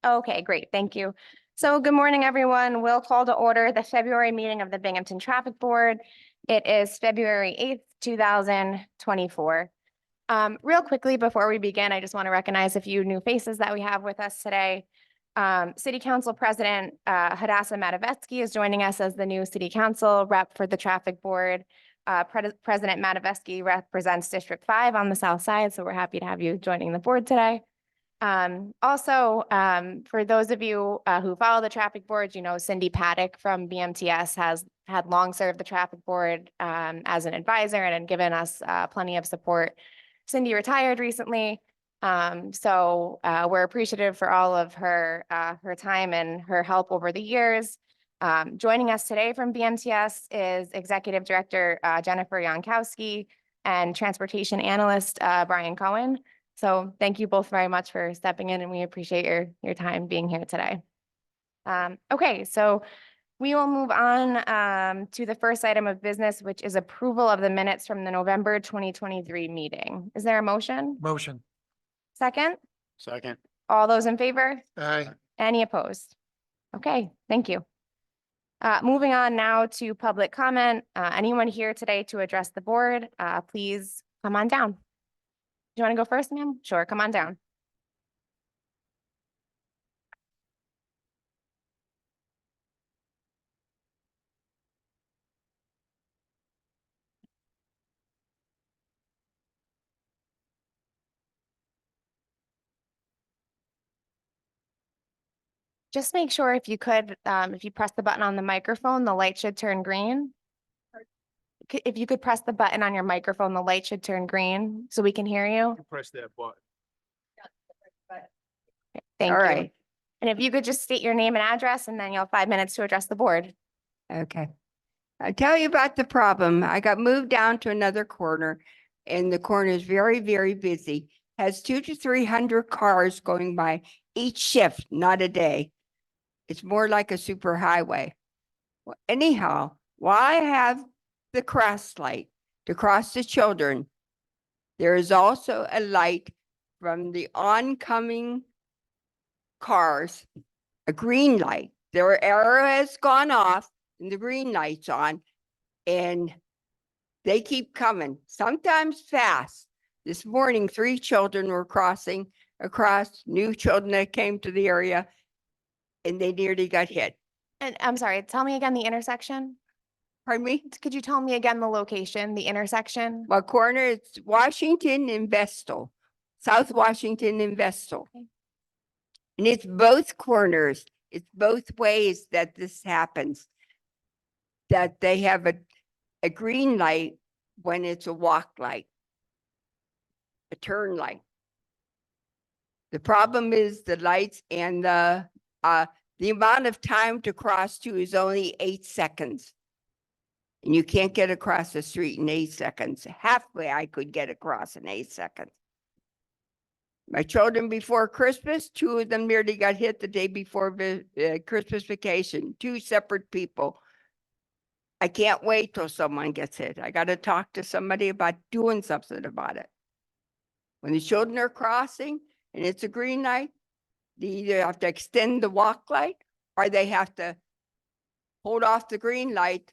Okay, great. Thank you. So good morning, everyone. We'll call to order the February meeting of the Binghamton Traffic Board. It is February 8th, 2024. Real quickly, before we begin, I just want to recognize a few new faces that we have with us today. City Council President Hadassah Matavetsky is joining us as the new City Council rep for the Traffic Board. President Matavetsky represents District 5 on the South Side, so we're happy to have you joining the board today. Also, for those of you who follow the traffic board, you know Cindy Paddock from BMTS has had long served the traffic board as an advisor and given us plenty of support. Cindy retired recently, so we're appreciative for all of her time and her help over the years. Joining us today from BMTS is Executive Director Jennifer Jankowski and Transportation Analyst Brian Cohen. So thank you both very much for stepping in, and we appreciate your time being here today. Okay, so we will move on to the first item of business, which is approval of the minutes from the November 2023 meeting. Is there a motion? Motion. Second? Second. All those in favor? Aye. Any opposed? Okay, thank you. Moving on now to public comment. Anyone here today to address the board, please come on down. Do you want to go first, ma'am? Sure, come on down. Just make sure if you could, if you press the button on the microphone, the light should turn green. If you could press the button on your microphone, the light should turn green so we can hear you. Press that button. Thank All you. right. And if you could just state your name and address, and then you'll have 5 minutes to address the board. Okay. I'll tell you about the problem. I got moved down to another corner and the corner is very, very busy. Has 200 to 300 cars going by each shift, not a day. It's more like a super highway. Well, anyhow, while I have the cross light to cross the children, there is also a light from the oncoming cars, a green light. Their arrow has gone off and the green light's on, and they keep coming, sometimes fast. This morning, 3 children were crossing across, new children that came to the area, and they nearly got hit. And I'm sorry, tell me again the intersection. Pardon me? Could you tell me again the location, the intersection? What corner? It's Washington and Vestal, South Washington and Vestal. Okay. And it's both corners. It's both ways that this happens. That they have a green light when it's a walk light, a turn light. The problem is the lights and the amount of time to cross to is only 8 seconds. And you can't get across the street in 8 seconds. Halfway I could get across in 8 seconds. My children before Christmas, 2 of them nearly got hit the day before Christmas vacation, 2 separate people. I can't wait till someone gets hit. I got to talk to somebody about doing something about it. When the children are crossing and it's a green light, they either have to extend the walk light or they have to hold off the green light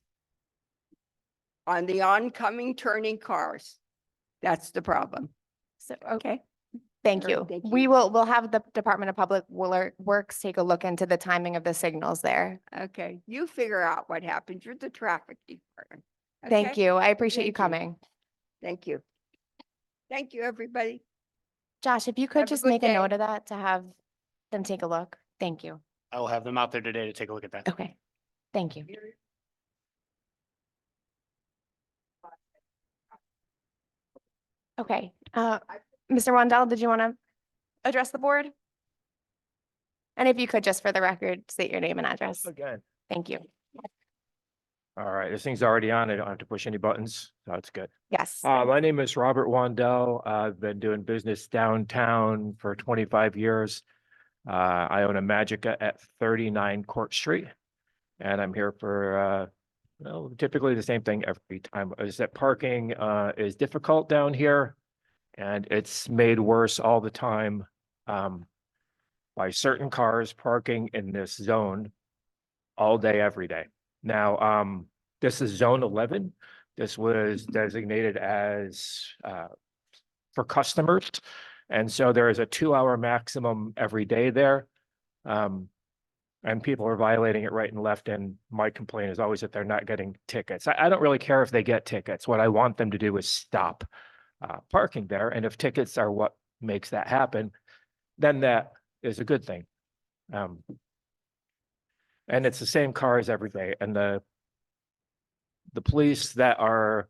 on the oncoming turning cars. That's the problem. So, okay. Thank All right, you. thank you. We'll have the Department of Public Works take a look into the timing of the signals there. Okay, you figure out what happens. You're the traffic department. Thank Okay? you. I appreciate you Thank you. coming. Thank you. Thank you, everybody. Josh, if you could Have a just good make a day. note of that to have them take a look. Thank you. I will have them out there today to take a look at that. Okay. Thank you. Okay. Mr. Wandel, did you want to address the board? And if you could just for the record, state your name and address. Again. Thank you. All right, this thing's already on. I don't have to push any buttons. So that's good. Yes. My name is Robert Wandel. I've been doing business downtown for 25 years. I own a Magica at 39 Court Street. And I'm here for, well, typically the same thing every time, is that parking is difficult down here. And it's made worse all the time. by certain cars parking in this zone all day, every day. Now, this is zone 11. This was designated as for customers. And so there is a 2-hour maximum every day there. And people are violating it right and left. And my complaint is always that they're not getting tickets. I don't really care if they get tickets. What I want them to do is stop parking there. And if tickets are what makes that happen, then that is a good thing. And it's the same cars every day. And the police that are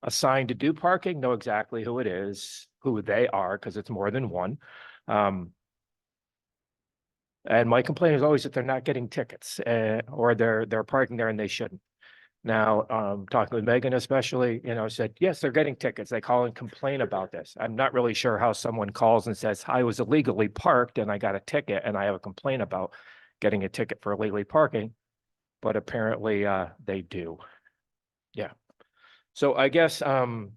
assigned to do parking know exactly who it is, who they are, because it's more than one. And my complaint is always that they're not getting tickets, or they're parking there and they shouldn't. Now, talking with Megan especially, said, yes, they're getting tickets. They call and complain about this. I'm not really sure how someone calls and says, I was illegally parked and I got a ticket and I have a complaint about getting a ticket for illegally parking, but apparently they do. Yeah. So I guess a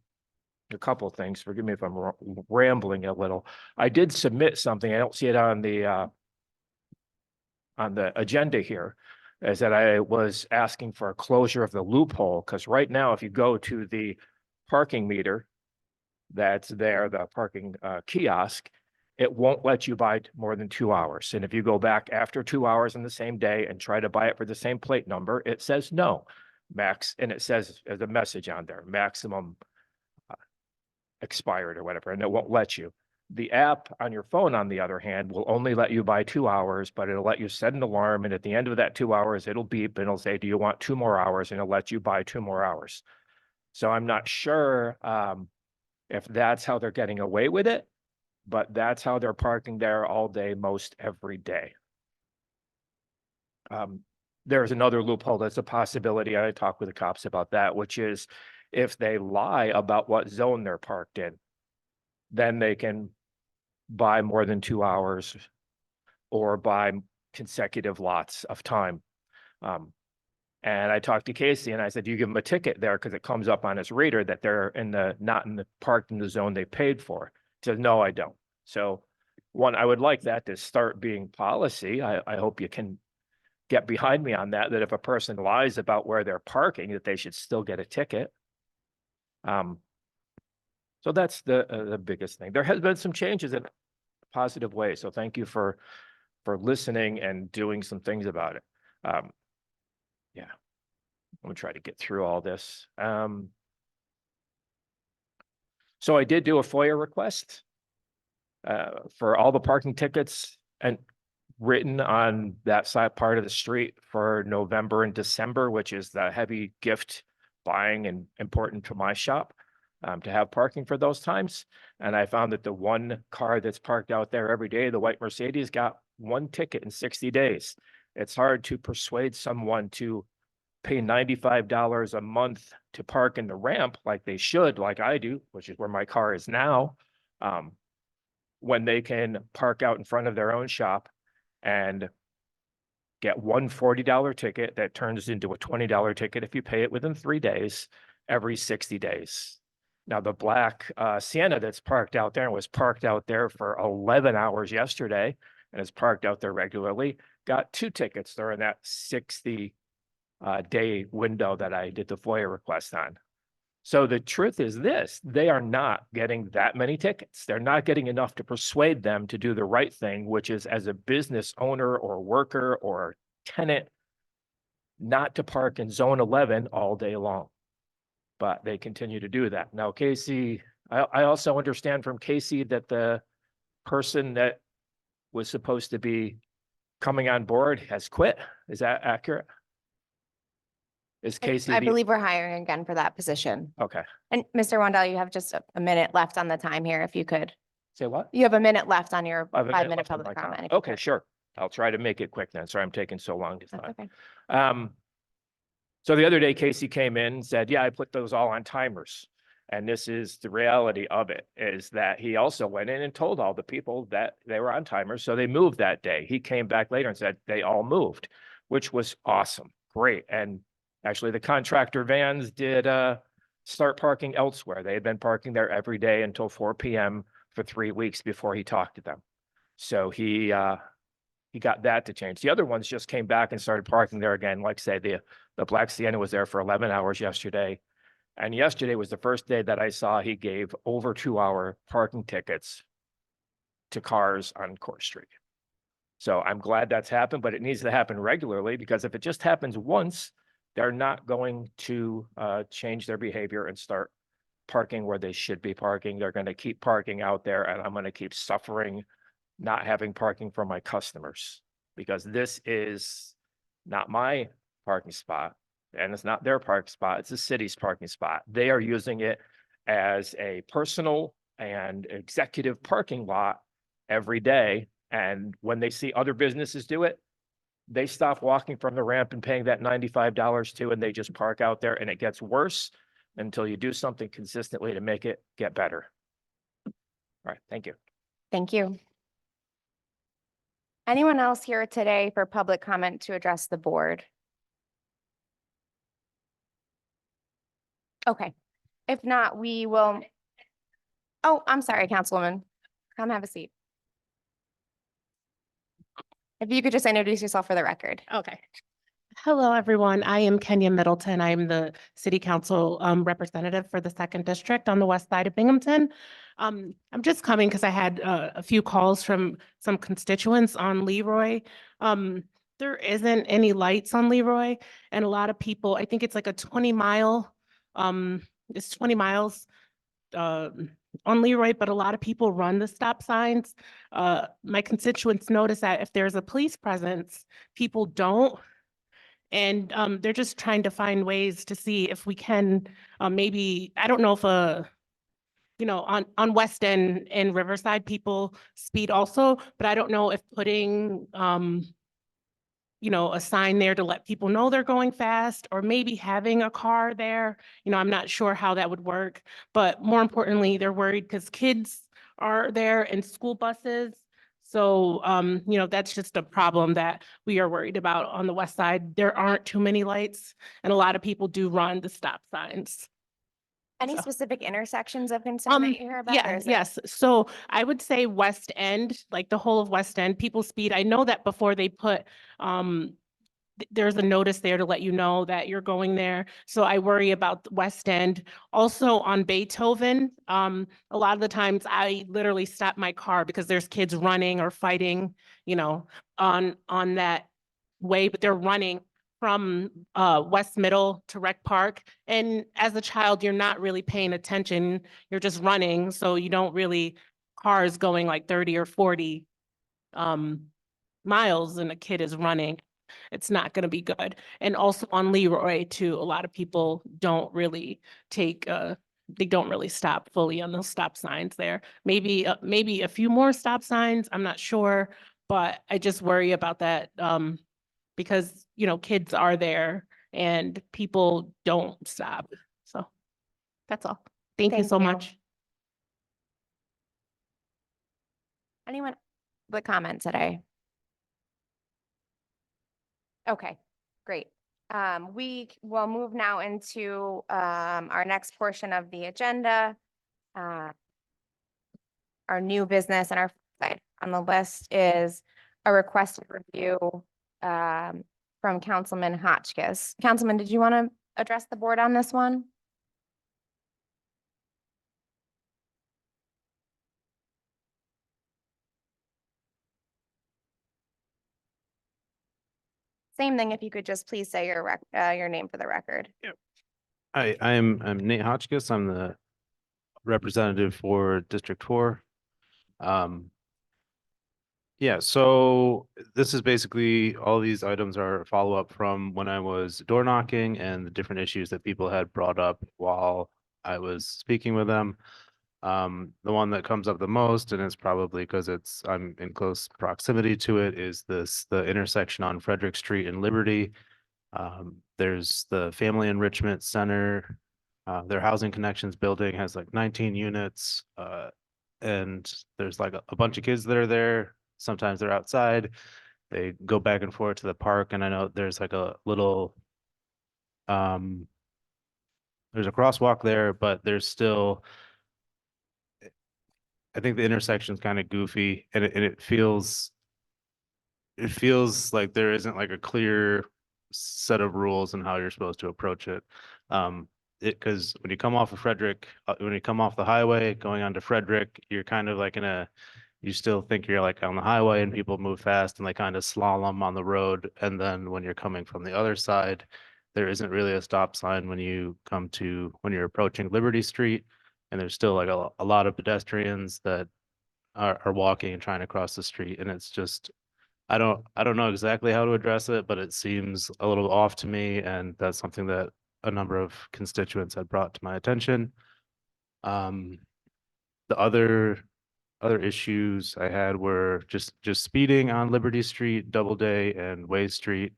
couple of things. Forgive me if I'm rambling a little. I did submit something. I don't see it on the agenda here, is that I was asking for a closure of the loophole, because right now, if you go to the parking meter that's there, the parking kiosk, it won't let you buy more than 2 hours. And if you go back after 2 hours in the same day and try to buy it for the same plate number, it says no, max, and it says as a message on there, maximum expired or whatever, and it won't let you. The app on your phone, on the other hand, will only let you buy 2 hours, but it'll let you set an alarm. And at the end of that 2 hours, it'll beep and it'll say, do you want 2 more hours? And it'll let you buy 2 more hours. So I'm not sure if that's how they're getting away with it, but that's how they're parking there all day, most every day. There's another loophole that's a possibility. I talked with the cops about that, which is if they lie about what zone they're parked in, then they can buy more than 2 hours or buy consecutive lots of time. And I talked to Casey and I said, you give them a ticket there because it comes up on his reader that they're not parked in the zone they paid for. He said, no, I don't. So one, I would like that to start being policy. I hope you can get behind me on that if a person lies about where they're parking, that they should still get a ticket. So that's the biggest thing. There has been some changes in a positive way. So thank you for listening and doing some things about it. Yeah, I'm gonna try to get through all this. So I did do a FOIA request for all the parking tickets and written on that side part of the street for November and December, which is the heavy gift buying and important to my shop. To have parking for those times. And I found that the one car that's parked out there every day, the white Mercedes, got 1 ticket in 60 days. It's hard to persuade someone to pay $95 a month to park in the ramp like they should, like I do, which is where my car is now, when they can park out in front of their own shop and get one $40 ticket that turns into a $20 ticket if you pay it within 3 days every 60 days. Now, the black Sienna that's parked out there and was parked out there for 11 hours yesterday and is parked out there regularly, got 2 tickets during that 60 day window that I did the FOIA request on. So the truth is this, they are not getting that many tickets. They're not getting enough to persuade them to do the right thing, which is as a business owner or worker or tenant, not to park in zone 11 all day long. But they continue to do that. Now, Casey, I also understand from Casey that the person that was supposed to be coming on board has quit. Is that accurate? Is Casey? I believe we're hiring again for that position. Okay. And Mr. Wandell, you have just a minute left on the time here, if you could. Say what? You have a minute left on your I have a minute 5-minute left on public my time. comment. if you Okay, could. sure. I'll try to make it quick then. Sorry, I'm taking so long this That's time. okay. So the other day, Casey came in and said, yeah, I put those all on timers. And this is the reality of it, is that he also went in and told all the people that they were on timers. So they moved that day. He came back later and said they all moved, which was awesome. Great. And actually the contractor vans did start parking elsewhere. They had been parking there every day until 4 p.m. for 3 weeks before he talked to them. So he he got that to change. The other ones just came back and started parking there again. Like say the Black Sienna was there for 11 hours yesterday. And yesterday was the first day that I saw he gave over 2-hour parking tickets to cars on Court Street. So I'm glad that's happened, but it needs to happen regularly, because if it just happens once, they're not going to change their behavior and start parking where they should be parking. They're going to keep parking out there, and I'm going to keep suffering not having parking for my customers, because this is not my parking spot and it's not their parking spot. It's the city's parking spot. They are using it as a personal and executive parking lot every day. And when they see other businesses do it, they stop walking from the ramp and paying that $95 too, and they just park out there, and it gets worse until you do something consistently to make it get better. All right, thank you. Thank you. Anyone else here today for public comment to address the board? Okay, if not, we will. Oh, I'm sorry, Councilwoman. Come have a seat. If you could just introduce yourself for the record. Okay. Hello, everyone. I am Kenya Middleton. I am the City Council representative for the Second District on the west side of Binghamton. I'm just coming because I had a few calls from some constituents on Leroy. There isn't any lights on Leroy, and a lot of people, I think it's like a 20-mile, it's 20 miles on Leroy, but a lot of people run the stop signs. My constituents notice that if there's a police presence, people don't. And they're just trying to find ways to see if we can maybe, I don't know if on West End and Riverside, people speed also, but I don't know if putting a sign there to let people know they're going fast, or maybe having a car there. I'm not sure how that would work, but more importantly, they're worried because kids are there and school buses. So, that's just a problem that we are worried about on the west side. There aren't too many lights, and a lot of people do run the stop signs. Any So- specific intersections of concern that you hear about? or Yeah, is it- yes. So I would say West End, like the whole of West End, people speed. I know that before they put, there's a notice there to let you know that you're going there. So I worry about the West End. Also on Beethoven, a lot of the times I literally stop my car because there's kids running or fighting, on that way, but they're running from West Middle to Rec Park. And as a child, you're not really paying attention. You're just running. So you don't really, cars going like 30 or 40 miles and a kid is running. It's not going to be good. And also on Leroy too, a lot of people don't really they don't really stop fully on those stop signs there. Maybe a few more stop signs. I'm not sure, but I just worry about that because, kids are there and people don't stop. So that's all. Thank you Thank so you. much. Anyone with comment today? Okay, great. We will move now into our next portion of the agenda. Our new business, and our side on the list is a request for review from Councilman Hotchkiss. Councilman, did you want to address the board on this one? Same thing, if you could just please say your name for the record. I'm Nate Hotchkiss. I'm the representative for District 4. Yeah, so this is basically, all these items are a follow-up from when I was door knocking and the different issues that people had brought up while I was speaking with them. The one that comes up the most, and it's probably because I'm in close proximity to it, is the intersection on Frederick Street and Liberty. There's the Family Enrichment Center. Their Housing Connections building has like 19 units. And there's like a bunch of kids that are there. Sometimes they're outside. They go back and forth to the park. And I know there's like a little, there's a crosswalk there, but there's still, I think the intersection's kind of goofy, and it feels it feels like there isn't like a clear set of rules and how you're supposed to approach it. Because when you come off of Frederick, when you come off the highway going onto Frederick, you're kind of like you still think you're like on the highway and people move fast and they kind of slalom on the road. And then when you're coming from the other side, there isn't really a stop sign when when you're approaching Liberty Street. And there's still like a lot of pedestrians that are walking and trying to cross the street. And it's just, I don't know exactly how to address it, but it seems a little off to me. And that's something that a number of constituents had brought to my attention. The other issues I had were just speeding on Liberty Street, Doubleday, and Way Street.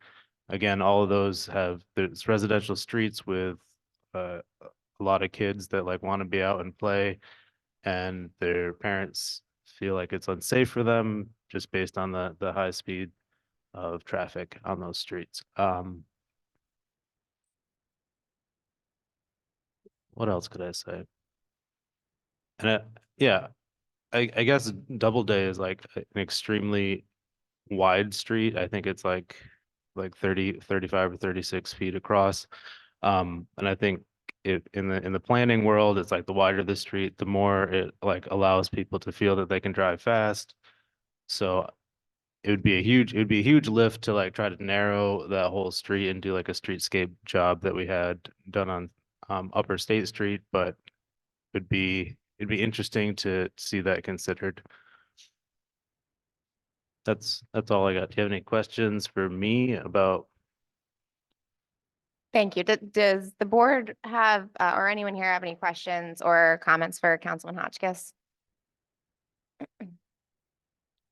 Again, all of those there's residential streets with a lot of kids that like want to be out and play, and their parents feel like it's unsafe for them just based on the high speed of traffic on those streets. What else could I say? And yeah, I guess Doubleday is like an extremely wide street. I think it's like 35 or 36 feet across. And I think in the planning world, it's like the wider the street, the more it like allows people to feel that they can drive fast. So it would be a huge lift to like try to narrow that whole street and do like a streetscape job that we had done on Upper State Street, but it'd be interesting to see that considered. That's all I got. Do you have any questions for me about? Thank you. Does the board have, or anyone here have any questions or comments for Councilman Hotchkiss?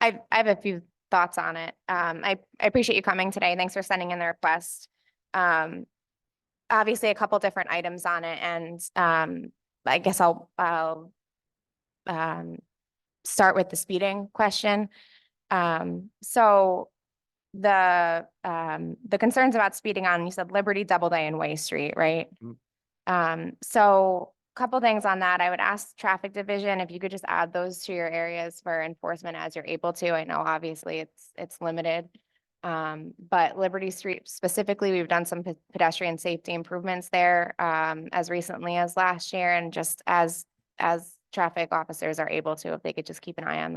I have a few thoughts on it. I appreciate you coming today. Thanks for sending in the request. Obviously a couple different items on it, and I guess I'll start with the speeding question. So the concerns about speeding on, you said Liberty, Doubleday, and Way Street, right? So a couple things on that. I would ask Traffic Division if you could just add those to your areas for enforcement as you're able to. I know obviously it's limited. But Liberty Street specifically, we've done some pedestrian safety improvements there as recently as last year, and just as traffic officers are able to, if they could just keep an eye on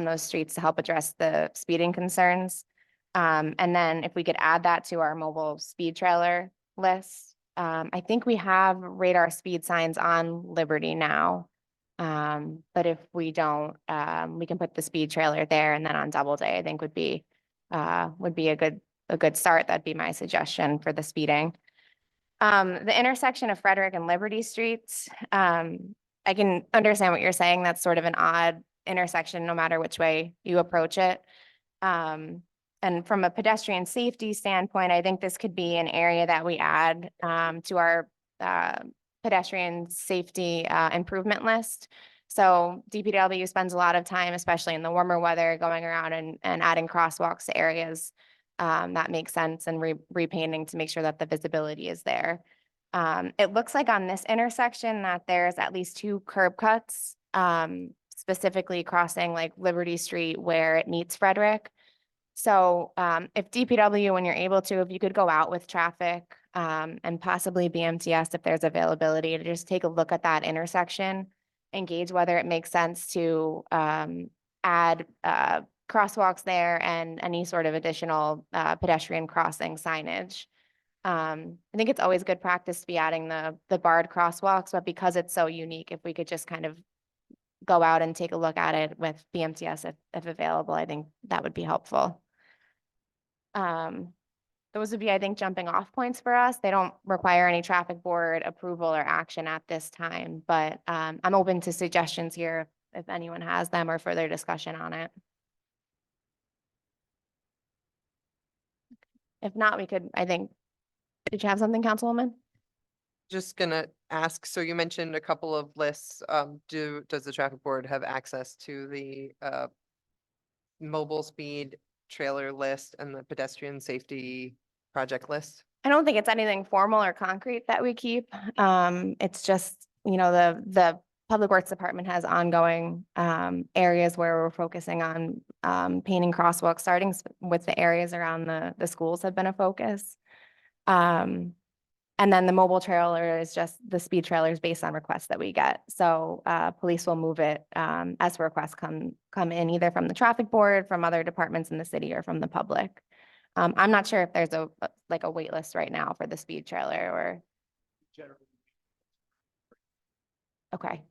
those streets to help address the speeding concerns. And then if we could add that to our mobile speed trailer list. I think we have radar speed signs on Liberty now. But if we don't, we can put the speed trailer there, and then on Doubleday, I think would be a good start. That'd be my suggestion for the speeding. The intersection of Frederick and Liberty Streets, I can understand what you're saying. That's sort of an odd intersection, no matter which way you approach it. And from a pedestrian safety standpoint, I think this could be an area that we add to our pedestrian safety improvement list. So DPW spends a lot of time, especially in the warmer weather, going around and adding crosswalks to areas that make sense, and repainting to make sure that the visibility is there. It looks like on this intersection that there's at least 2 curb cuts, specifically crossing like Liberty Street where it meets Frederick. So if DPW, when you're able to, if you could go out with traffic and possibly BMTS if there's availability, to just take a look at that intersection, engage whether it makes sense to add crosswalks there and any sort of additional pedestrian crossing signage. I think it's always good practice to be adding the barred crosswalks, but because it's so unique, if we could just kind of go out and take a look at it with BMTS if available, I think that would be helpful. Those would be, I think, jumping off points for us. They don't require any traffic board approval or action at this time, but I'm open to suggestions here if anyone has them or further discussion on it. If not, we could, I think, did you have something, Councilwoman? Just gonna ask, so you mentioned a couple of lists. Does the traffic board have access to the mobile speed trailer list and the pedestrian safety project list? I don't think it's anything formal or concrete that we keep. It's just, you know, the Public Works Department has ongoing areas where we're focusing on painting crosswalks, starting with the areas around the schools have been a focus. And then the mobile trailer is just the speed trailers based on requests that we get. So police will move it as requests come in either from the traffic board, from other departments in the city, or from the public. I'm not sure if there's like a wait list right now for the speed trailer or, okay.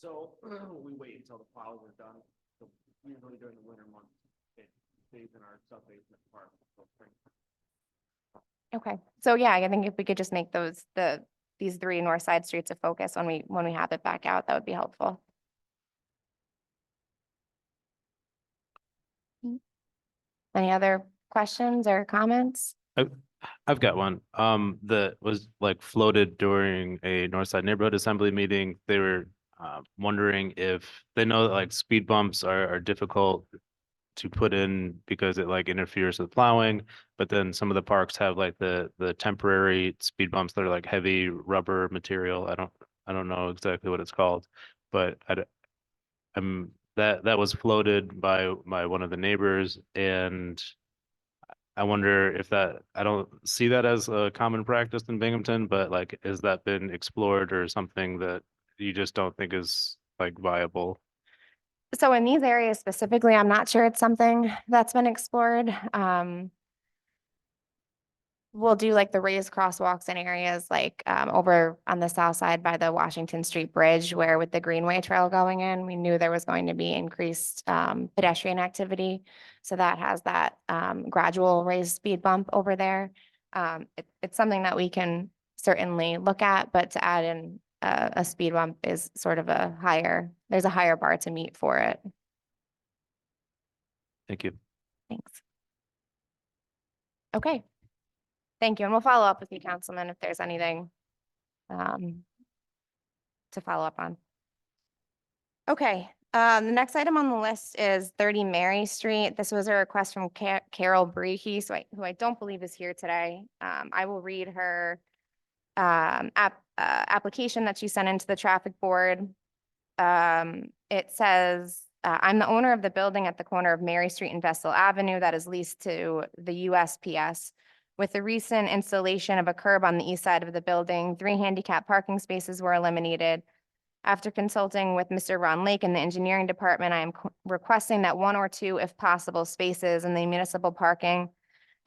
So we wait until the plows are done. So usually during the winter months, it stays in our sub-basement park. Okay, so yeah, I think if we could just make these 3 north side streets a focus when we have it back out, that would be helpful. Any other questions or comments? I've got one. That was like floated during a Northside Neighborhood Assembly meeting. They were wondering if they know that like speed bumps are difficult to put in because it like interferes with plowing, but then some of the parks have like the temporary speed bumps that are like heavy rubber material. I don't know exactly what it's called, but that was floated by one of the neighbors, and I wonder if I don't see that as a common practice in Binghamton, but like, has that been explored or something that you just don't think is like viable? So in these areas specifically, I'm not sure it's something that's been explored. We'll do like the raised crosswalks in areas like over on the south side by the Washington Street Bridge, where with the Greenway Trail going in, we knew there was going to be increased pedestrian activity. So that has that gradual raised speed bump over there. It's something that we can certainly look at, but to add in a speed bump is sort of there's a higher bar to meet for it. Thank you. Thanks. Okay. Thank you. And we'll follow up with you, Councilman, if there's anything to follow up on. Okay, the next item on the list is 30 Mary Street. This was a request from Carol Breaky, who I don't believe is here today. I will read her application that she sent into the traffic board. It says, I'm the owner of the building at the corner of Mary Street and Vestal Avenue that is leased to the USPS. With the recent installation of a curb on the east side of the building, 3 handicap parking spaces were eliminated. After consulting with Mr. Ron Lake in the engineering department, I am requesting that 1 or 2, if possible, spaces in the municipal parking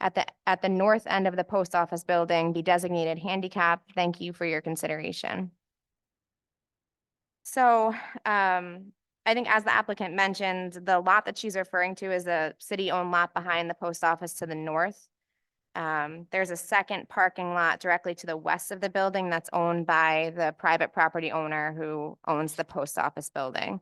at the north end of the post office building be designated handicap. Thank you for your consideration. So I think as the applicant mentioned, the lot that she's referring to is a city-owned lot behind the post office to the north. There's a second parking lot directly to the west of the building that's owned by the private property owner who owns the post office building.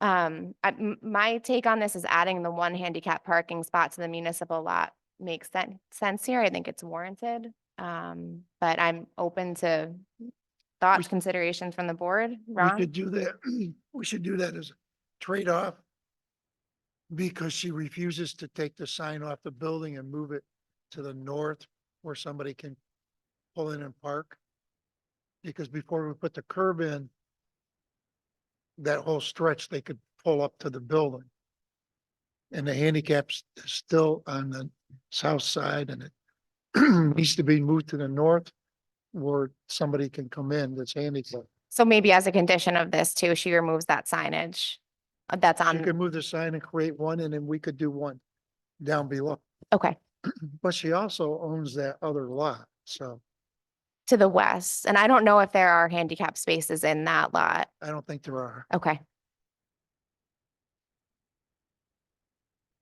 My take on this is adding the 1 handicap parking spot to the municipal lot makes sense here. I think it's warranted. But I'm open to thoughts, considerations from the board. We Ron? should do that. We should do that as a trade-off. Because she refuses to take the sign off the building and move it to the north where somebody can pull in and park. Because before we put the curb in, that whole stretch, they could pull up to the building. And the handicap's still on the south side, and it needs to be moved to the north where somebody can come in that's handicapped. So maybe as a condition of this too, she removes that signage that's You on, could move the sign and create one, and then we could do one down below. okay, But she also owns that other lot, so to the west. And I don't know if there are handicap spaces in that lot. I don't think there are. Okay.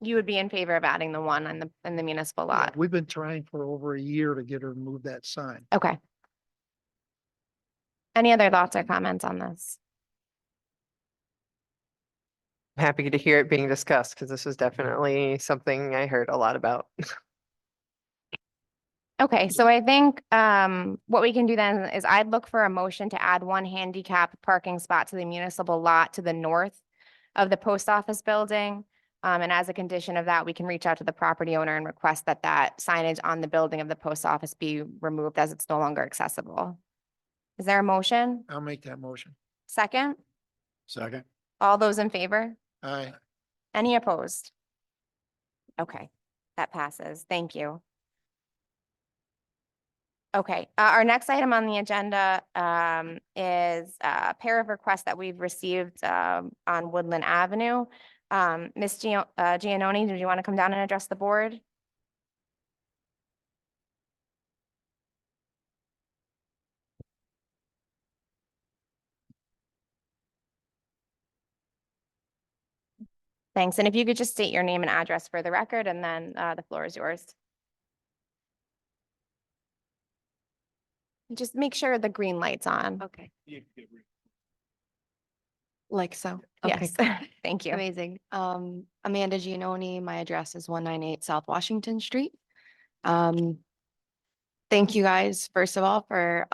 You would be in favor of adding the 1 in the municipal Yeah, lot? we've been trying for over a year to get her to move that sign. Okay. Any other thoughts or comments on this? Happy to hear it being discussed because this was definitely something I heard a lot about. Okay, so I think what we can do then is I'd look for a motion to add 1 handicap parking spot to the municipal lot to the north of the post office building. And as a condition of that, we can reach out to the property owner and request that that signage on the building of the post office be removed as it's no longer accessible. Is there a motion? I'll make that motion. Second? Second. All those in favor? Aye. Any opposed? Okay, that passes. Thank you. Okay, our next item on the agenda is a pair of requests that we've received on Woodland Avenue. Ms. Giannoni, did you want to come down and address the board? Thanks. And if you could just state your name and address for the record, and then the floor is yours. Just make sure the green light's on. Okay, like so. Okay, Yes, thank you. amazing. Amanda Giannoni, my address is 198 South Washington Street. Thank you guys, first of all, for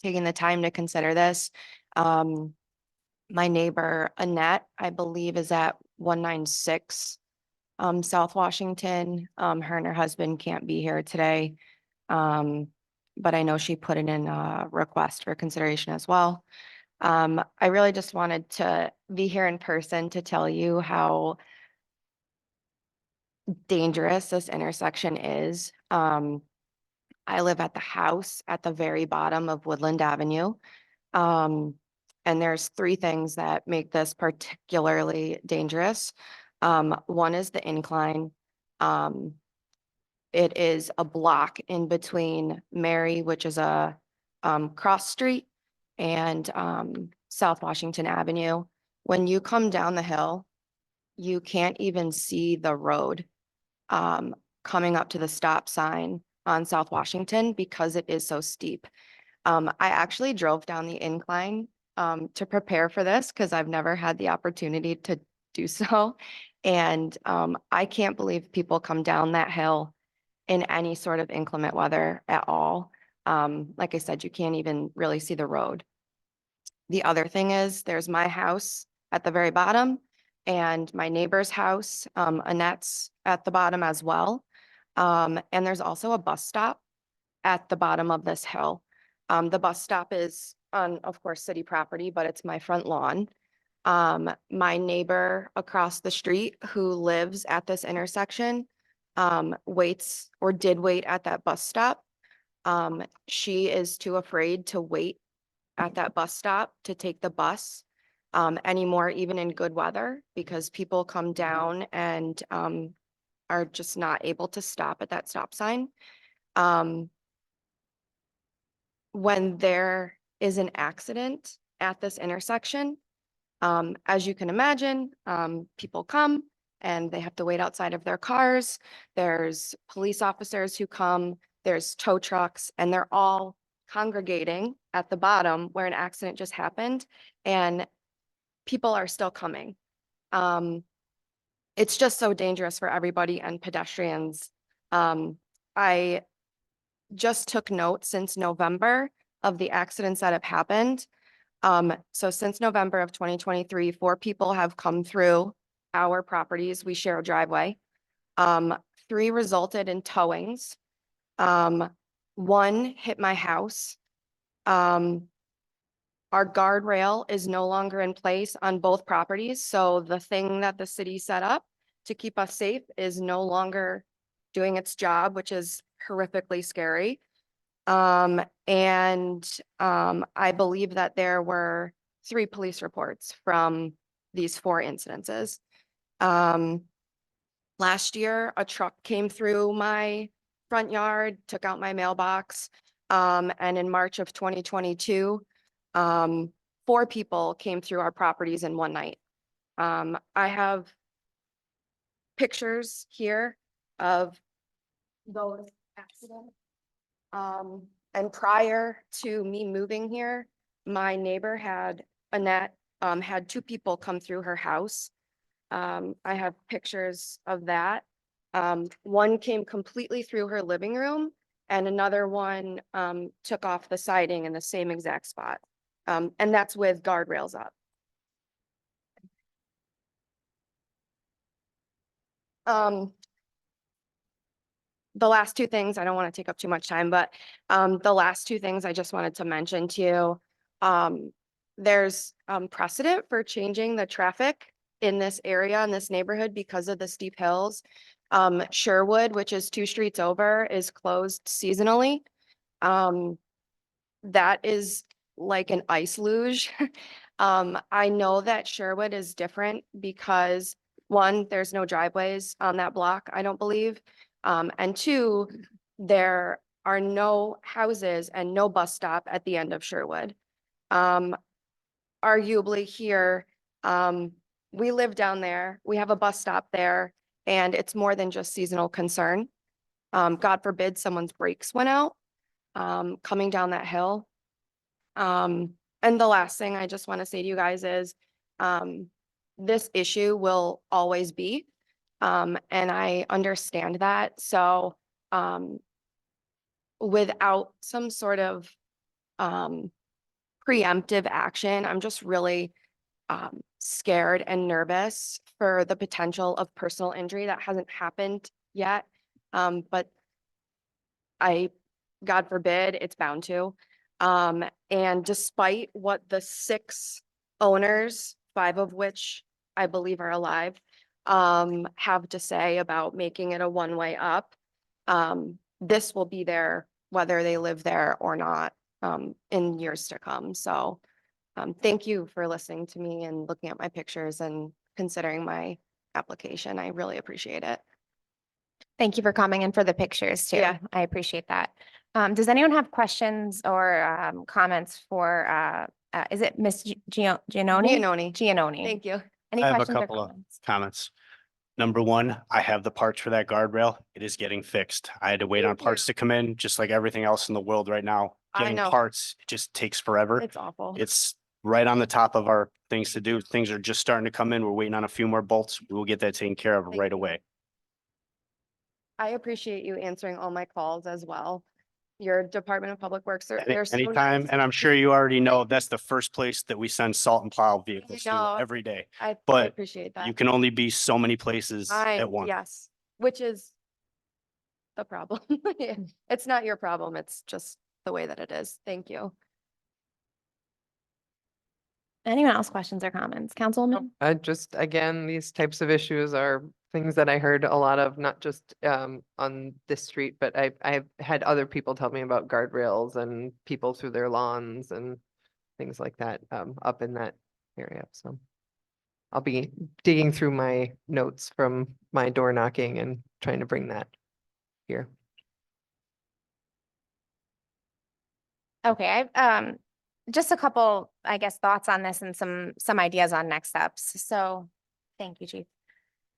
taking the time to consider this. My neighbor Annette, I believe, is at 196 South Washington. Her and her husband can't be here today. But I know she put it in a request for consideration as well. I really just wanted to be here in person to tell you how dangerous this intersection is. I live at the house at the very bottom of Woodland Avenue. And there's three things that make this particularly dangerous. One is the incline. It is a block in between Mary, which is a cross street, and South Washington Avenue. When you come down the hill, you can't even see the road coming up to the stop sign on South Washington because it is so steep. I actually drove down the incline to prepare for this because I've never had the opportunity to do so. And I can't believe people come down that hill in any sort of inclement weather at all. Like I said, you can't even really see the road. The other thing is there's my house at the very bottom and my neighbor's house, Annette's at the bottom as well. And there's also a bus stop at the bottom of this hill. The bus stop is on, of course, city property, but it's my front lawn. My neighbor across the street who lives at this intersection waits or did wait at that bus stop. She is too afraid to wait at that bus stop to take the bus anymore, even in good weather, because people come down and are just not able to stop at that stop sign. When there is an accident at this intersection, as you can imagine, people come and they have to wait outside of their cars. There's police officers who come, there's tow trucks, and they're all congregating at the bottom where an accident just happened, and people are still coming. It's just so dangerous for everybody and pedestrians. I just took note since November of the accidents that have happened. So since November of 2023, 4 people have come through our properties. We share a driveway. 3 resulted in towings. 1 hit my house. Our guardrail is no longer in place on both properties. So the thing that the city set up to keep us safe is no longer doing its job, which is horrifically scary. I believe that there were 3 police reports from these 4 incidences. Last year, a truck came through my front yard, took out my mailbox. And in March of 2022, 4 people came through our properties in one night. I have pictures here of those accidents. And prior to me moving here, my neighbor Annette, had 2 people come through her house. I have pictures of that. One came completely through her living room and another one took off the siding in the same exact spot. And that's with guardrails up. The last two things, I don't want to take up too much time, but the last two things I just wanted to mention to you. There's precedent for changing the traffic in this area, in this neighborhood because of the steep hills. Sherwood, which is 2 streets over, is closed seasonally. That is like an ice luge. I know that Sherwood is different because one, there's no driveways on that block, I don't believe. And two, there are no houses and no bus stop at the end of Sherwood. Arguably here, we live down there, we have a bus stop there, and it's more than just seasonal concern. God forbid someone's brakes went out, coming down that hill. And the last thing I just want to say to you guys is, this issue will always be, and I understand that. So, without some sort of, preemptive action, I'm just really, scared and nervous for the potential of personal injury that hasn't happened yet. But God forbid, it's bound to. And despite what the 6 owners, 5 of which I believe are alive, have to say about making it a one-way up, this will be there whether they live there or not, in years to come. So, thank you for listening to me and looking at my pictures and considering my application. I really appreciate it. Thank you for coming and for the pictures too. Yeah. I appreciate that. Does anyone have questions or comments for, is it Miss Giannoni? Giannoni. Giannoni. Thank you. Any I have a questions or couple of comments? comments. Number one, I have the parts for that guardrail. It is getting fixed. I had to wait on Thank parts you. to come in, just like everything else in the world right now. I Getting know. parts, it just takes forever. It's awful. It's right on the top of our things to do. Things are just starting to come in. We're waiting on a few more bolts. We will get that taken care of Thank right you. away. I appreciate you answering all my calls as well. Your Department of Public Works, they're so Anytime, nice. and I'm sure you already know, that's the first place that we send salt and plow vehicles to know. every day. I but appreciate that. You can only be so many places at once. Yes, which is the problem. Yeah, it's not your problem. It's just the way that it is. Thank you. Anyone else questions or comments? Councilwoman? I just, again, these types of issues are things that I heard a lot of, not just on this street, but I've had other people tell me about guardrails and people through their lawns and things like that up in that area. So I'll be digging through my notes from my door knocking and trying to bring that here. Okay, I've just a couple, I guess, thoughts on this and some ideas on next steps. So thank you, Chief.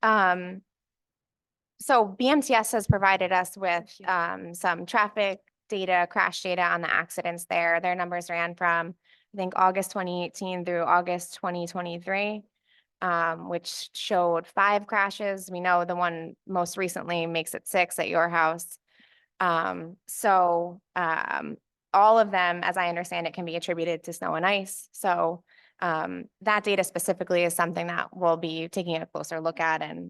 So BMTS has provided us with some traffic data, crash data on the accidents there. Their numbers ran from, I think, August 2018 through August 2023, which showed 5 crashes. We know the one most recently makes it 6 at your house. All of them, as I understand it, can be attributed to snow and ice. So that data specifically is something that we'll be taking a closer look at and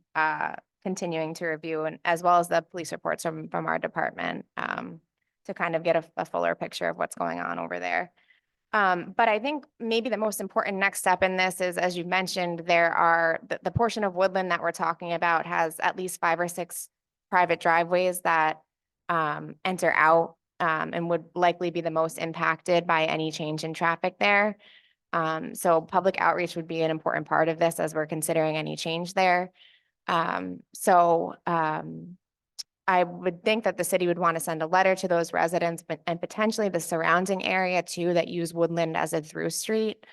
continuing to review, and as well as the police reports from our department to kind of get a fuller picture of what's going on over there. But I think maybe the most important next step in this is, as you mentioned, there are the portion of Woodland that we're talking about has at least 5 or 6 private driveways that enter out and would likely be the most impacted by any change in traffic there. So public outreach would be an important part of this as we're considering any change there. I would think that the city would want to send a letter to those residents, and potentially the surrounding area too, that use Woodland as a through street,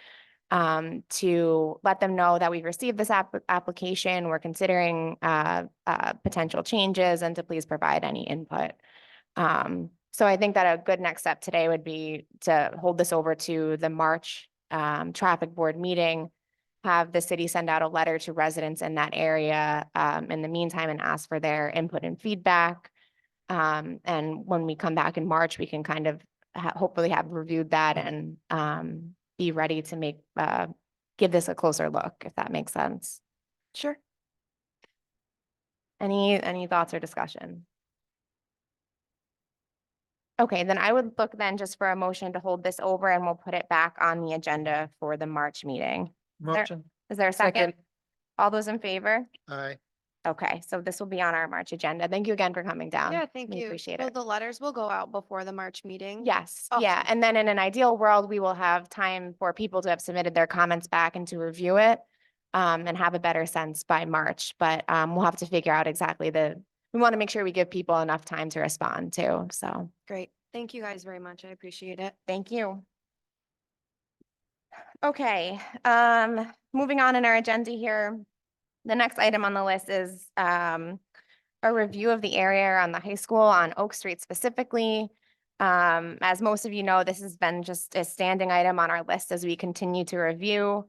to let them know that we've received this application, we're considering potential changes, and to please provide any input. So I think that a good next step today would be to hold this over to the March traffic board meeting, have the city send out a letter to residents in that area in the meantime and ask for their input and feedback. And when we come back in March, we can kind of hopefully have reviewed that and be ready to give this a closer look, if that makes sense. Sure. Any thoughts or discussion? Okay, then I would look then just for a motion to hold this over and we'll put it back on the agenda for the March meeting. Motion, Is there a second? Second. All those in favor? aye. Okay, so this will be on our March agenda. Thank you again for coming down. Yeah, thank We you. appreciate So it. the letters will go out before the March meeting? Yes, yeah, Awesome. and then in an ideal world, we will have time for people to have submitted their comments back and to review it and have a better sense by March, but we'll have to figure out exactly we want to make sure we give people enough time to respond too, so Great. Thank you guys very much. I appreciate it. thank you. Okay, moving on in our agenda here. The next item on the list is a review of the area on the high school on Oak Street specifically. As most of you know, this has been just a standing item on our list as we continue to review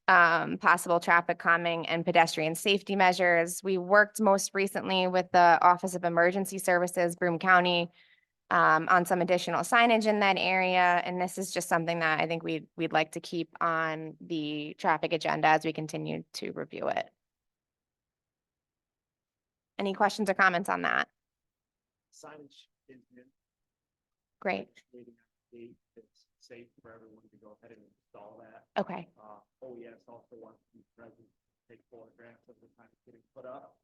possible traffic calming and pedestrian safety measures. We worked most recently with the Office of Emergency Services, Broome County, on some additional signage in that area. And this is just something that I think we'd like to keep on the traffic agenda as we continue to review it. Any questions or comments on that? Signage is in. Great, Waiting on the date. It's safe for everyone to go ahead and install that. okay, OES also wants to be present, take photographs of the time it's getting put up.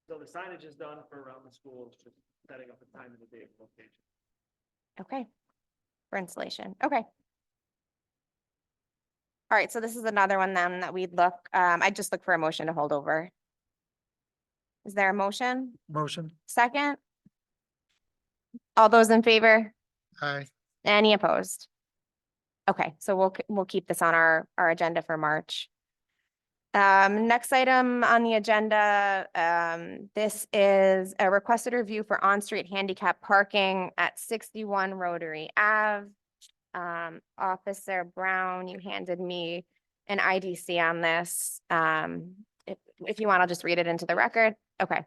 So the signage is done for around the school, it's just setting up the time and the date and location. okay. For installation, okay. All right, so this is another one then that we'd look, I'd just look for a motion to hold over. Is there a motion? Motion, Second? All those in favor? aye. Any opposed? Okay, so we'll keep this on our agenda for March. Next item on the agenda, this is a requested review for on-street handicap parking at 61 Rotary Ave. Officer Brown, you handed me an IDC on this. If you want, I'll just read it into the record. Okay.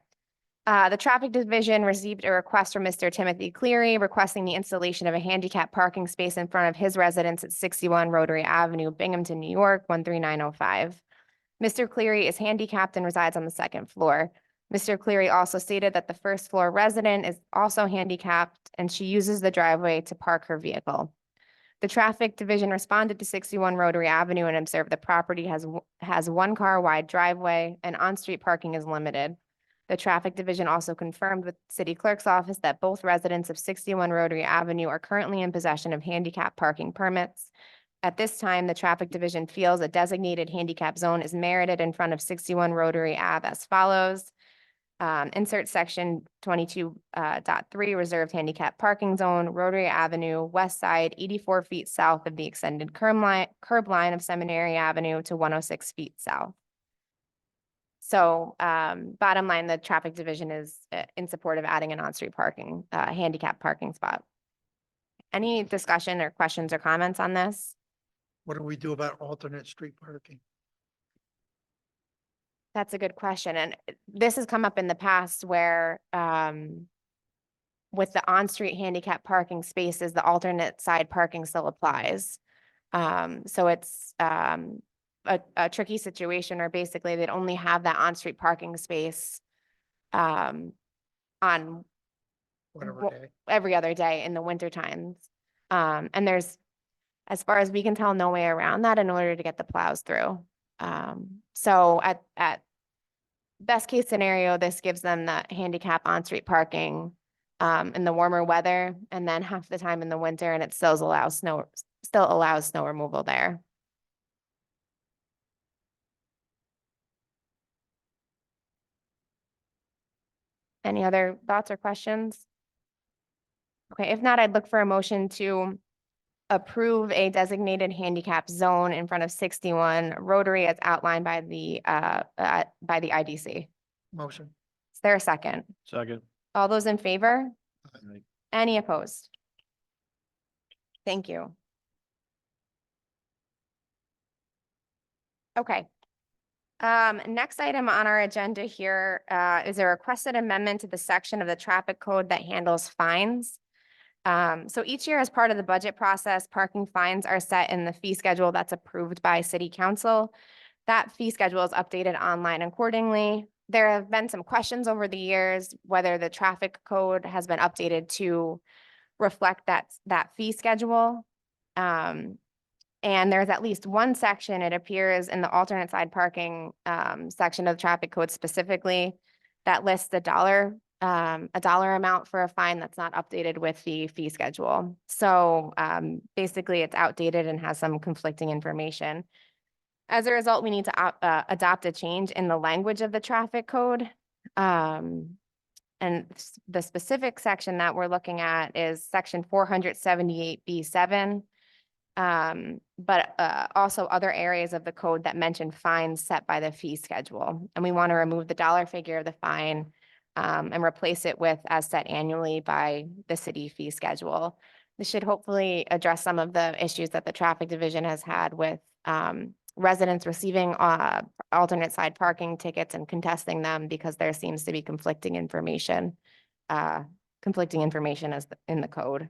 The Traffic Division received a request from Mr. Timothy Cleary requesting the installation of a handicap parking space in front of his residence at 61 Rotary Avenue, Binghamton, New York, 13905. Mr. Cleary is handicapped and resides on the second floor. Mr. Cleary also stated that the first floor resident is also handicapped and she uses the driveway to park her vehicle. The Traffic Division responded to 61 Rotary Avenue and observed the property has one car wide driveway and on-street parking is limited. The Traffic Division also confirmed with City Clerk's office that both residents of 61 Rotary Avenue are currently in possession of handicap parking permits. At this time, the Traffic Division feels a designated handicap zone is merited in front of 61 Rotary Ave as follows. Insert section 22.3 reserved handicap parking zone, Rotary Avenue, west side, 84 feet south of the extended curb line of Seminary Avenue to 106 feet south. So bottom line, the Traffic Division is in support of adding an on-street parking, handicap parking spot. Any discussion or questions or comments on this? What do we do about alternate street parking? That's a good question. And this has come up in the past where with the on-street handicap parking spaces, the alternate side parking still applies. So it's a tricky situation where basically they'd only have that on-street parking space on Whatever Well, day. every other day in the winter times. And there's, as far as we can tell, no way around that in order to get the plows through. So at best case scenario, this gives them the handicap on-street parking in the warmer weather, and then half the time in the winter, and it still allows snow removal there. Any other thoughts or questions? Okay, if not, I'd look for a motion to approve a designated handicap zone in front of 61 Rotary as outlined by the IDC. Motion, Is there a second? Second. All those in favor? Aye. Any opposed? Thank you. Okay. Next item on our agenda here is a requested amendment to the section of the traffic code that handles fines. So each year as part of the budget process, parking fines are set in the fee schedule that's approved by City Council. That fee schedule is updated online accordingly. There have been some questions over the years whether the traffic code has been updated to reflect that fee schedule. And there's at least one section, it appears in the alternate side parking section of the traffic code specifically, that lists a dollar amount for a fine that's not updated with the fee schedule. So basically it's outdated and has some conflicting information. As a result, we need to adopt a change in the language of the traffic code. And the specific section that we're looking at is section 478B7. But also other areas of the code that mention fines set by the fee schedule. And we want to remove the dollar figure of the fine and replace it with as set annually by the city fee schedule. This should hopefully address some of the issues that the traffic division has had with residents receiving alternate side parking tickets and contesting them because there seems to be conflicting information as in the code.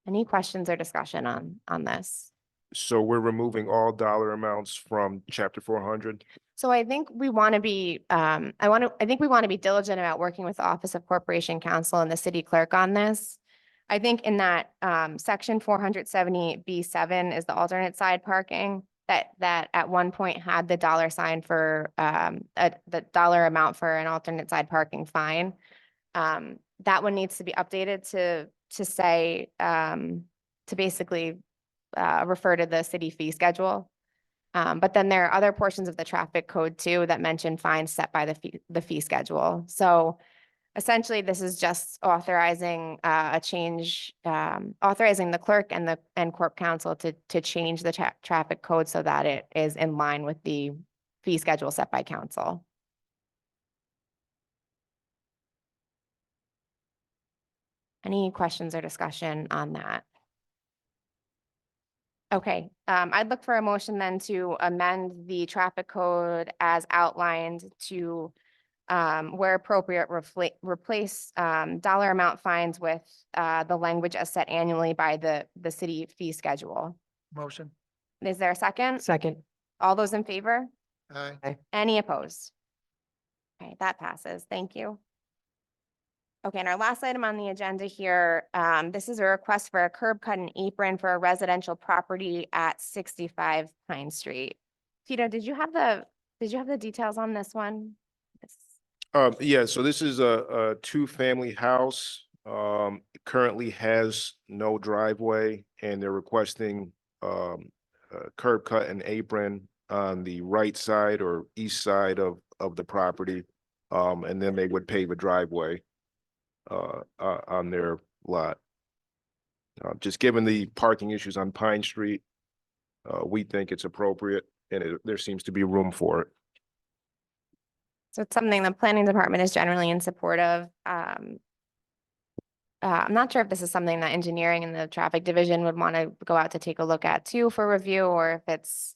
Any questions or discussion on this? So we're removing all dollar amounts from chapter 400? So I think we want to be, I think we want to be diligent about working with the Office of Corporation Counsel and the city clerk on this. I think in that section 478B7 is the alternate side parking that at one point had the dollar sign for the dollar amount for an alternate side parking fine. That one needs to be updated to say, to basically refer to the city fee schedule. But then there are other portions of the traffic code too that mention fines set by the fee schedule. So essentially, this is just authorizing a change, authorizing the clerk and Corp Counsel to change the traffic code so that it is in line with the fee schedule set by council. Any questions or discussion on that? Okay, I'd look for a motion then to amend the traffic code as outlined to, where appropriate, replace dollar amount fines with the language as set annually by the city fee schedule. Motion. Is there a second? Second. All those in favor? Aye. Any opposed? Okay, that passes. Thank you. Okay, and our last item on the agenda here, this is a request for a curb cut and apron for a residential property at 65 Pine Street. Tito, did you have the details on this one? Yeah, so this is a two-family house. Currently has no driveway, and they're requesting a curb cut and apron on the right side or east side of the property. And then they would pave a driveway on their lot. Just given the parking issues on Pine Street, we think it's appropriate, and there seems to be room for it. So it's something the planning department is generally in support of. I'm not sure if this is something that engineering and the traffic division would want to go out to take a look at too for review, or if it's,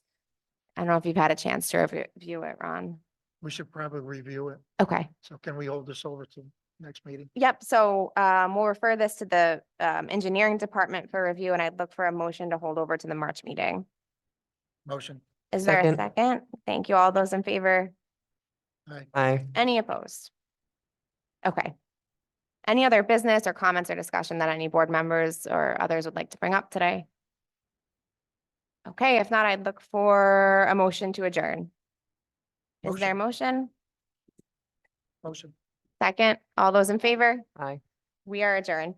I don't know if you've had a chance to review it, Ron. We should probably review it. Okay. So can we hold this over to next meeting? Yep, so we'll refer this to the engineering department for review, and I'd look for a motion to hold over to the March meeting. Motion. Is there a Second. second? Thank you. All those in favor? Aye. Aye. Any opposed? Okay. Any other business or comments or discussion that any board members or others would like to bring up today? Okay, if not, I'd look for a motion to adjourn. Is there a motion? Motion. Second, all those in favor? Aye. We are adjourned.